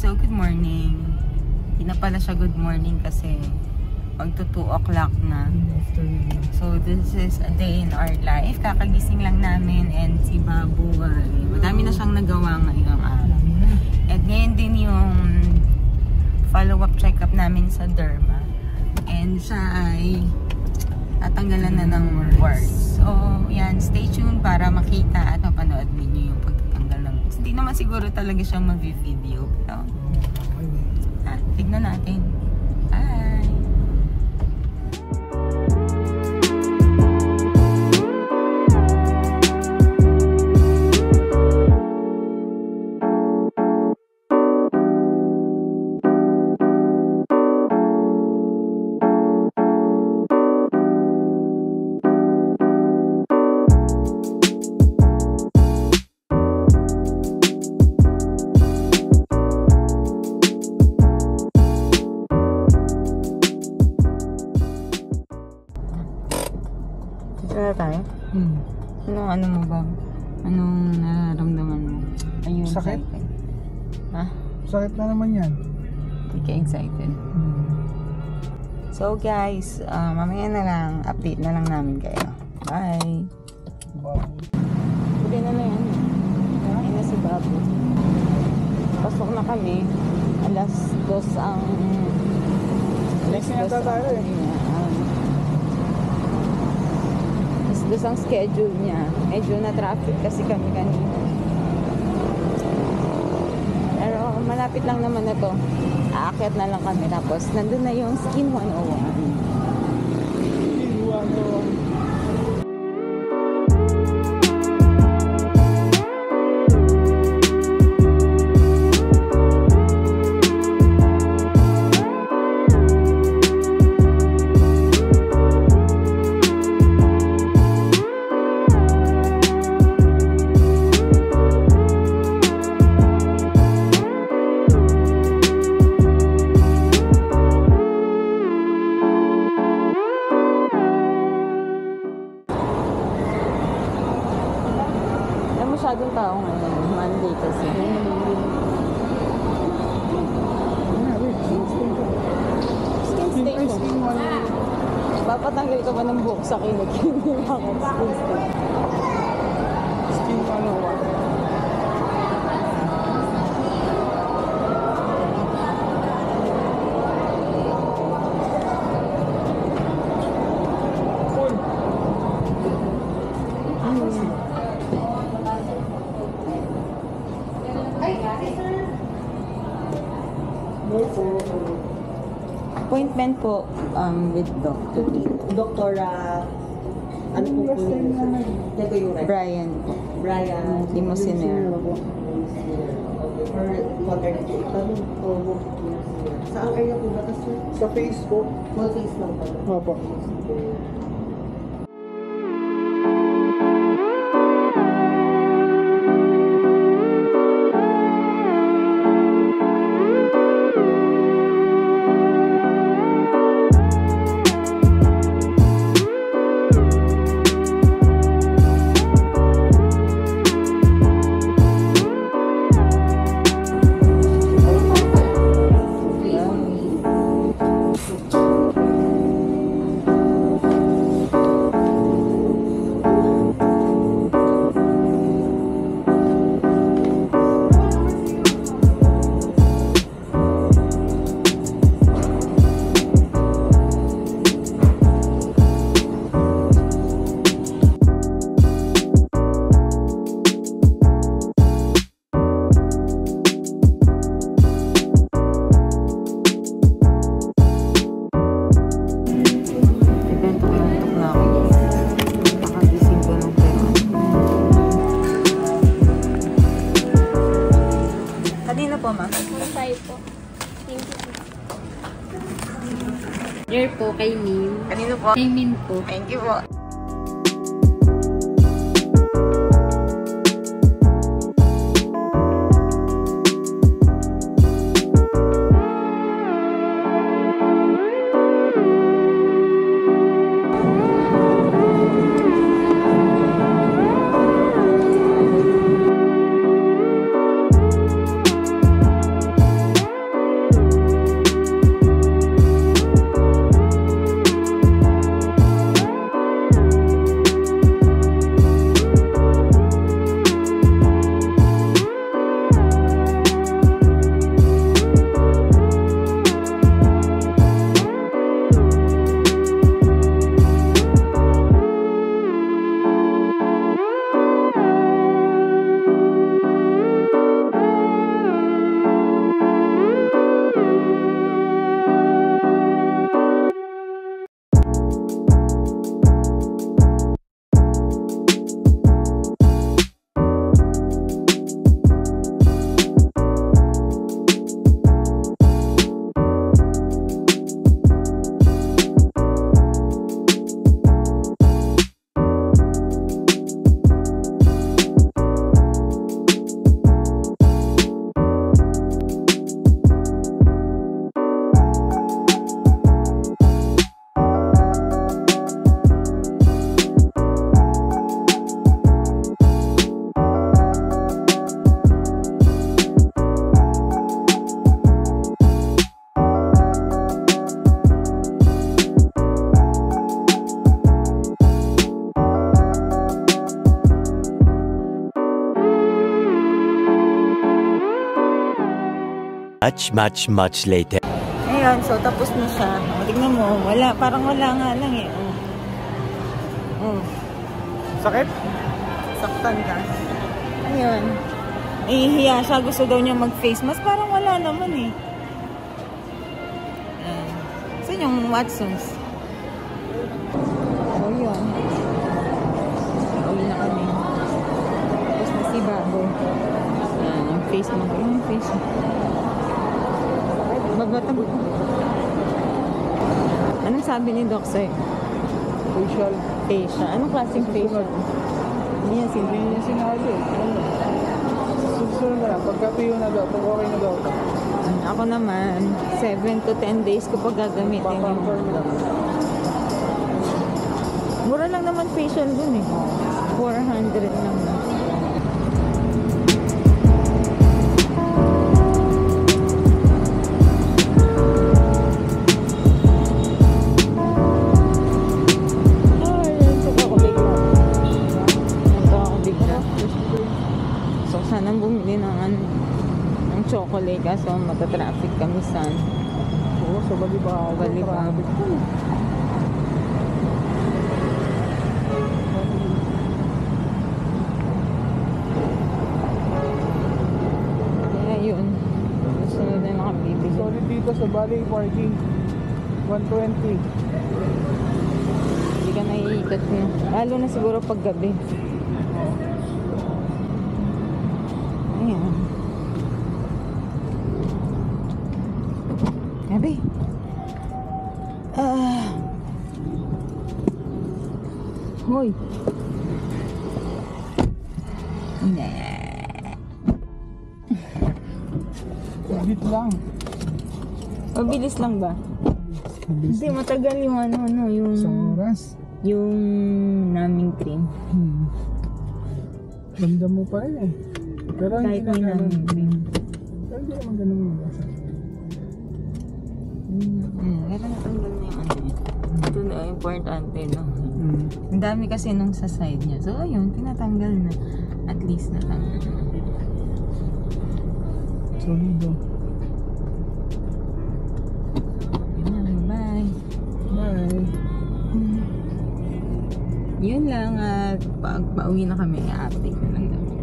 So, good morning. Hindi na pala siya good morning kasi magto 2 o'clock na. So, this is a day in our life. Kakagising lang namin and si Babu, madami na siyang nagawa ngayong araw. At ngayon din yung follow-up check-up namin sa derma. And siya ay tatanggalan na ng warts. So, yan. Stay tuned para makita at mapanood ninyo yung pagtatanggal ng warts. Hindi naman siguro talaga siyang mag-video. Pero, tignan natin. Bye! Tara tayo? Ano mo ba? Anong nararamdaman mo? Ayun, sakit? Ha? Sakit na naman yan. Hindi ka excited. So guys, mamaya na lang, update na lang namin kayo. Bye! Huli na lang yan. Ayun na si Babu. Pasok na kami. Alas 2 ang... Alas 2 tayo eh. Alas 2 ang schedule niya. Medyo na traffic kasi kami kanina. Pero malapit lang naman na to. Aakyat na lang kami. Tapos nandun na yung Skin 101. Skin 101. Masyadong tao ngayon. Monday kasi. Skin station. Papatanggal ka ba ng buhok sa kinig? Hindi ako. Skin 101. Appointment po with Dr. Ano po po yung Brian po. Brian Limousiner. For maternity. Saan area po ba ito, sir? Sa Facebook. Small face lang po. Opo. po, ma'am? 5 po. Thank you po. Year po kay Min. Kanino po? Kay Min po. Thank you po. much later. Ayun, so tapos na siya. O, tignan mo, wala, parang wala nga lang eh. Sakit? Saktan ka. Ayun. Ihiya siya, gusto daw niya mag-face mask. Parang wala naman eh. Ayan. Saan yung Watsons? O yun. Uwi na kami. Tapos na si Babo. Ayan, yung face mask. Yung face mask. Babatang. Anong sabi ni Doc sa'yo? Facial. Facial. Anong klaseng facial? Hindi niya Hindi niya sinabi. Susunod na lang. Pagka tuyo na daw, pag okay na daw. Ako naman, 7 to 10 days ko pa gagamitin yun. Confirm lang. Mura lang naman facial dun eh. 400 lang. Sanang bumili ng chocolate kaso matatraffic kami saan. Oo, sa Balibago. Balibago. Kaya yun. Sunod na nakabibili. Solid dito sa Bali parking. 120. Hindi ka naiikot mo. Lalo na siguro pag gabi. Ayan. Gabi. Hoy. Bit lang. Mabilis lang ba? Hindi, matagal yung yung... Isang oras. Yung naming cream. Ramdam mo pa rin eh. Pero Kahit may naming cream. Pero hindi naman ganun yung lasa. Pero natanggal na yung ano yun. Ito na, importante, no? Ang dami kasi nung sa side niya. So, ayun, tinatanggal na. At least natanggal na. Solido. Bye. Bye. Yun lang at pag pauwi na kami, i-update na lang namin.